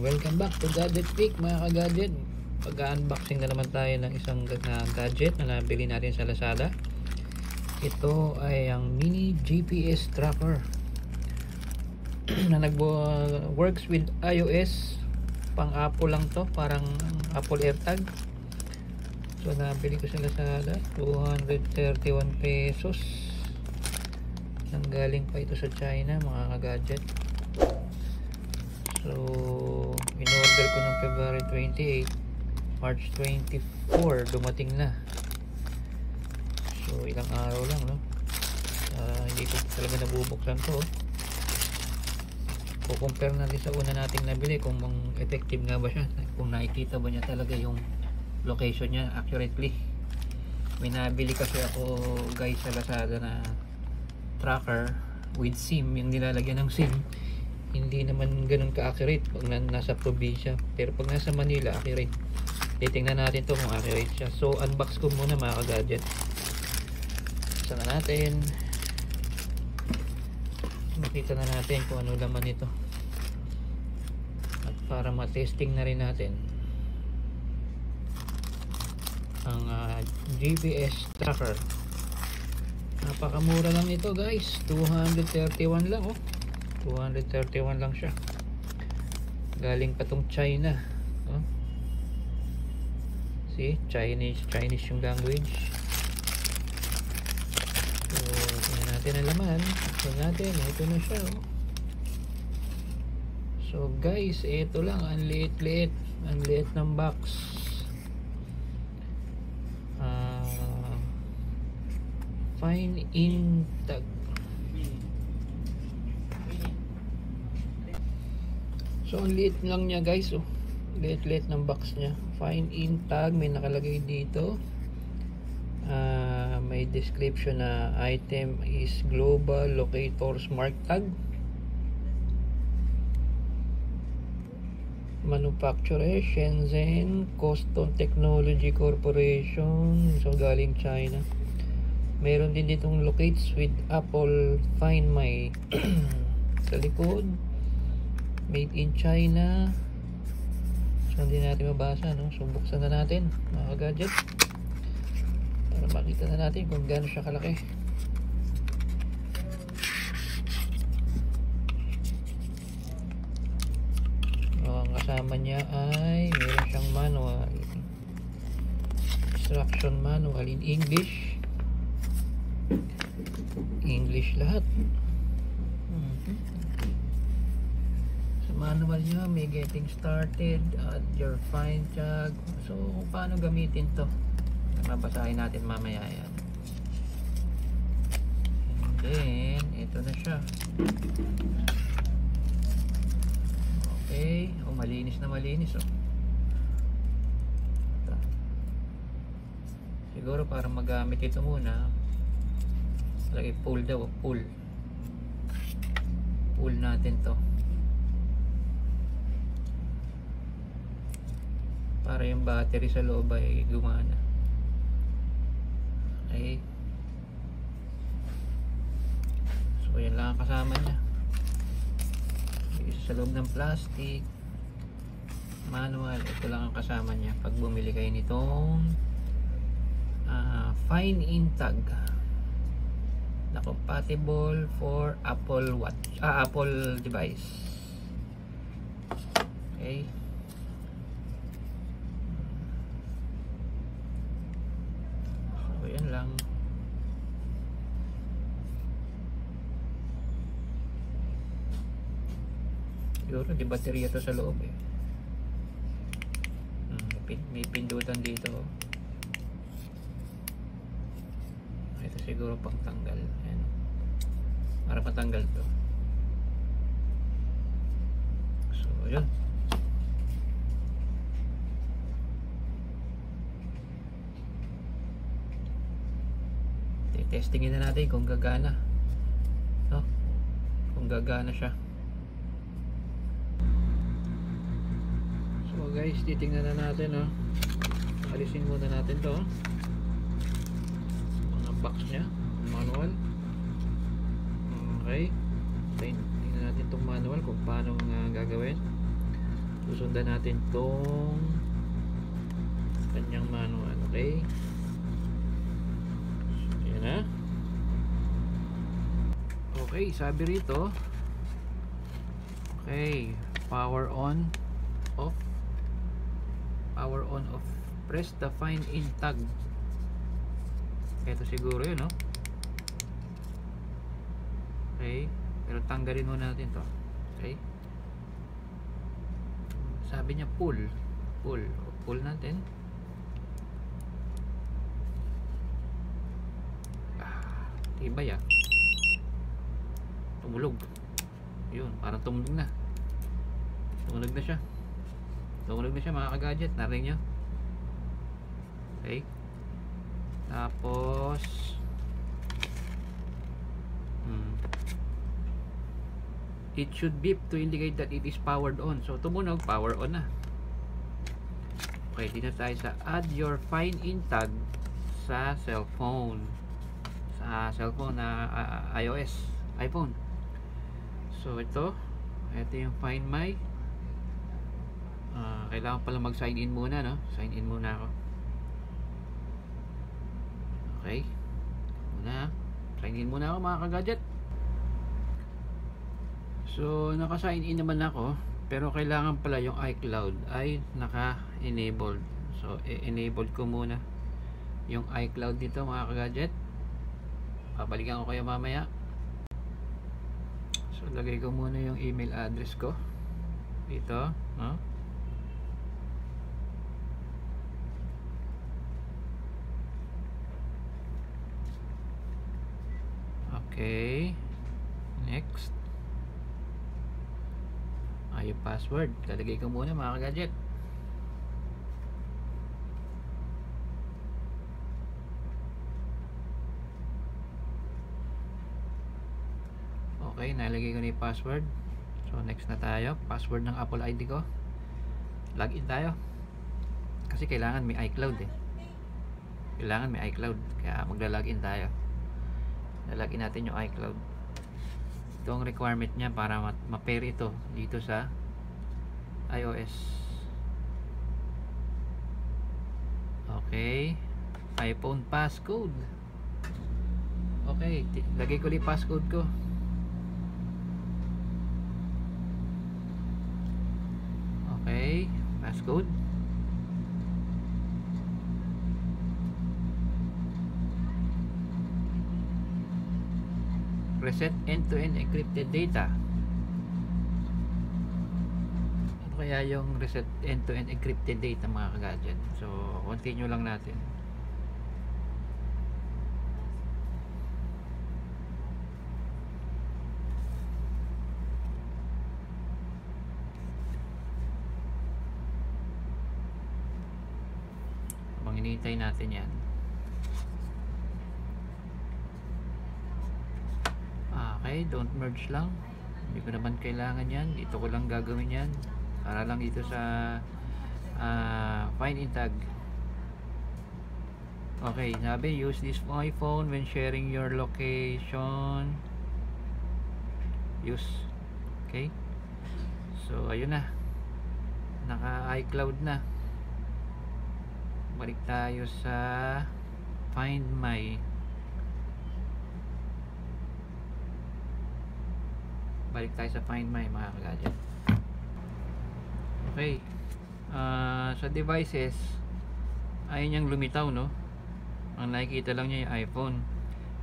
Welcome back to Gadget Peak mga ka-gadget. Pag-unboxing na naman tayo ng isang gadget na nabili natin sa Lazada. Ito ay ang mini GPS tracker na works with iOS. Pang Apple lang to, parang Apple AirTag. So nabili ko sa Lazada, 231 pesos. Nanggaling pa ito sa China mga ka-gadget. So, in-order ko ng February 28, March 24, dumating na. So, ilang araw lang, no? Hindi ko talaga nabubuksan to. Compare natin sa una nating nabili kung effective nga ba siya. Kung nakikita ba niya talaga yung location niya accurately. May nabili kasi ako guys sa Lazada na tracker with SIM, yung nilalagyan ng SIM. Hindi naman ganun ka-accurate pag nasa probinsya, pero pag nasa Manila accurate. Titingnan natin to kung accurate siya. So unbox ko muna mga ka-gadget. Buksan na natin, makita na natin kung ano laman ito, at para ma-testing na rin natin ang GPS tracker. Napakamura lang ito guys, 231 lang, oh 231 lang siya. Galing pa tong China, oh. See, Chinese yung language. So tingnan natin ang laman. Ito na siya, oh. So guys, ito lang, ang liit ng box. Fine in tag. So ang liit lang niya guys, oh. Liit ng box niya. Fine in tag, may nakalagay dito. May description na item is Global Locator Smart Tag. Manufacturer Shenzhen Custom Technology Corporation. So galing China. Meron din ditong locates with Apple Find My. Sa likod, made in China. So hindi natin mabasa, no? So buksan na natin mga gadget para makita na natin kung gaano siya kalaki. Ang kasama niya ay meron siyang manual, instruction manual in English lahat. Sa manual niya may getting started at your find tag. So paano gamitin to, mabasahin natin mamaya yan. And then ito na siya. Okay, malinis na malinis, oh. Siguro para magamit ito muna, lagi pull daw, pull natin to para yung battery sa loob ay gumana. Okay, so yan lang ang kasama niya. Isa sa loob ng plastic, manual. Ito lang ang kasama niya pag bumili kayo nitong Fine in tag na compatible for Apple Watch, Apple device. Okay, so yan lang. Siguro di baterya to sa loob, eh. May pindutan dito. Ito siguro pang tanggal. Ayan. Para patanggal to. So yun. Testingin na natin kung gagana, no? Kung gagana siya. So guys, titingnan na natin, no? Alisin muna natin to, mga box nya, manual. Okay, tingnan natin itong manual kung paano gagawin. Susundan natin tong kanyang manual. Okay, yan na. Okay, sabi rito, okay, power on, off, power on, off, press the find in tag. Ito siguro yun, no? Okay, pero tanggalin muna natin to. Okay, sabi niya pull natin. Tibay ah, tumulog yun, parang tumunog na siya mga ka-gadget, narinig nyo. Okay, tapos it should beep to indicate that it is powered on. So tumunog, power on na. Okay, dito tayo sa add your find in tag sa cellphone na iOS, iPhone. So ito yung find my, kailangan pala mag sign in muna, no? Sign in muna ako. Okay, sign in muna ako mga ka-gadget. So naka-sign in naman ako, pero kailangan pala yung iCloud ay naka-enabled. So enable ko muna yung iCloud dito mga ka-gadget. Babalikan ko kayo mamaya. So lagay ko muna yung email address ko dito, no? Okay, next. Yung password, lalagay ko muna mga ka-gadget. Okay, nalagay ko na yung password. So next na tayo, password ng Apple ID ko. Login tayo, kasi kailangan may iCloud eh. Kaya magla-login tayo. Lalagin natin yung iCloud. Ito ang requirement niya para ma-pair ito dito sa iOS. Okay, iPhone passcode. Okay, lagay ko yung passcode ko. Okay, passcode. Reset end-to-end encrypted data. Ano kaya yung reset end-to-end encrypted data mga ka-gadget? So continue lang natin. Habang hinihintay natin yan, okay, don't merge lang. Hindi ko naman kailangan yan. Dito ko lang gagawin yan para lang dito sa find in tag. Okay, sabi use this iPhone when sharing your location. Use. Okay, so ayun na, naka iCloud na. Balik tayo sa find my. Balik tayo sa find my mga ka-gadget. Okay, sa devices ayun niyang lumitaw, no? Ang nakikita lang niya yung iPhone.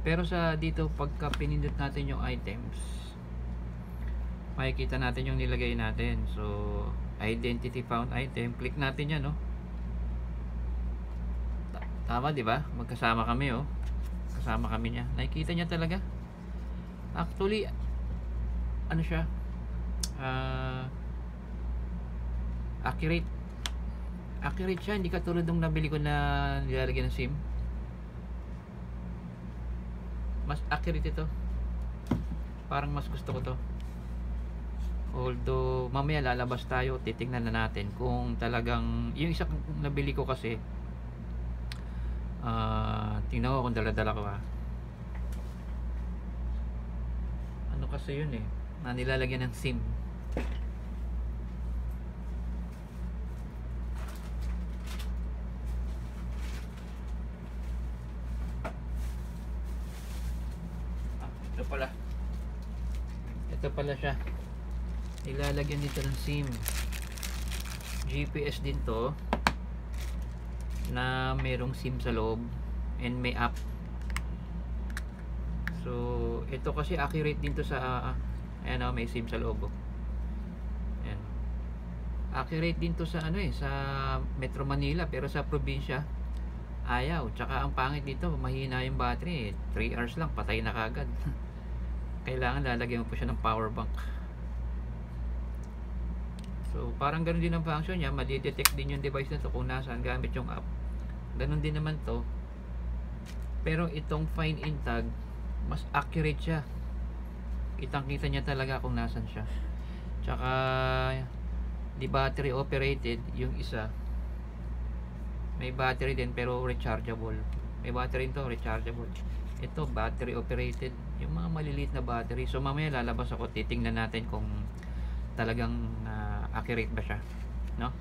Pero sa dito, pagka pinindot natin yung items, makikita natin yung nilagay natin. So identity found item, click natin yan, no? Tama, di ba? Magkasama kami, oh. Kasama kami niya. Nakikita niya talaga. Actually, ano siya? Accurate siya. Hindi katulad nung nabili ko na nilalagyan ng SIM. Mas accurate ito. Parang mas gusto ko to. Although mamaya lalabas tayo, titingnan na natin kung talagang yung isa nabili ko kasi, tingnan ko kung dala-dala ko, ano kasi yun eh, na nilalagyan ng SIM. pala. Ito pala siya. Ilalagyan dito ng SIM. GPS din to na merong SIM sa loob and may app. So ito kasi accurate din to sa ayan may SIM sa loob. Ayan. Accurate din to sa sa Metro Manila, pero sa probinsya ayaw. Tsaka ang pangit dito, mahina yung battery 3 hours lang patay na kagad. Kailangan lalagyan mo po siya ng power bank. So parang ganoon din ang function niya, madidetect din yung device na to kung nasaan gamit yung app. Ganoon din naman to, pero itong find in tag mas accurate siya. Kitang kita niya talaga kung nasan siya. Tsaka di battery operated yung isa, may battery din pero rechargeable. May battery to rechargeable. Ito battery operated, yung mga maliliit na battery. So mamaya lalabas ako, titingnan natin kung talagang accurate ba siya, no?